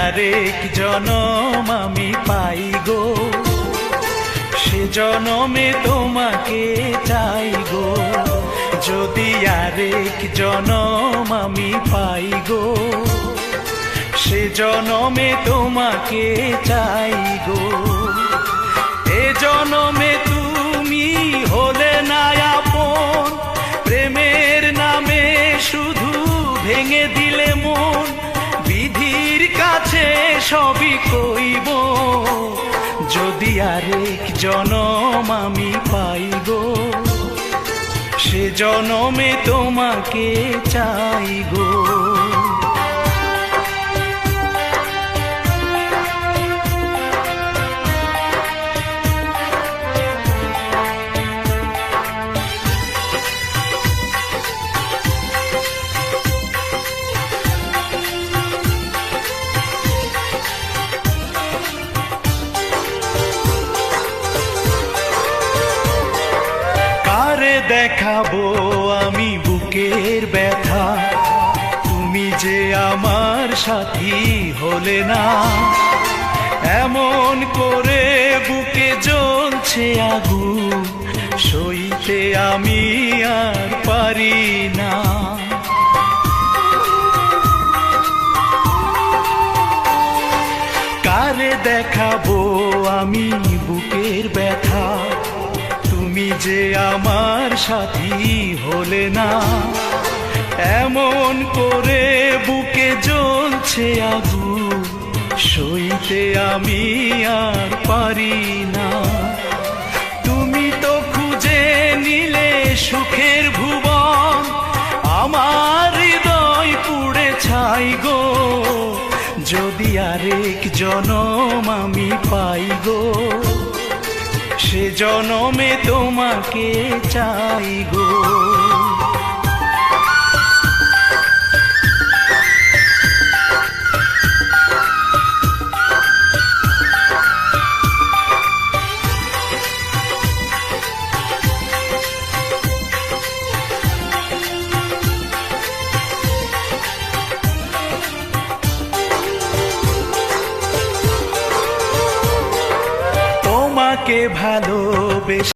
আরেক জনম আমি পাই গো, সে জনমে তোমাকে চাই গো। যদি আরেক জনম আমি পাই গো, সে জনমে তোমাকে চাই গো। এ জনমে তুমি হলে না আপন, প্রেমের নামে শুধু ভেঙে দিলে মন। বিধির কাছে সবই কইব, যদি আরেক জনম আমি পাই গো, সে জনমে তোমাকে চাই গো। দেখাবো আমি বুকের ব্যথা, তুমি যে আমার সাথী হলে না। এমন করে বুকে জ্বলছে আগুন, সইতে আমি আর পারি না। কারে দেখাবো আমি বুকের ব্যথা, তুমি যে আমার সাথী হলে না। এমন করে বুকে জ্বলছে আগুন, সইতে আমি আর পারি না। তুমি তো খুঁজে নিলে সুখের ভুবন, আমার হৃদয় পুড়ে ছাই গো। যদি আরেক জনম আমি পাই গো, সে জনমে তোমাকে চাই গো। তোমাকে ভালোবেসে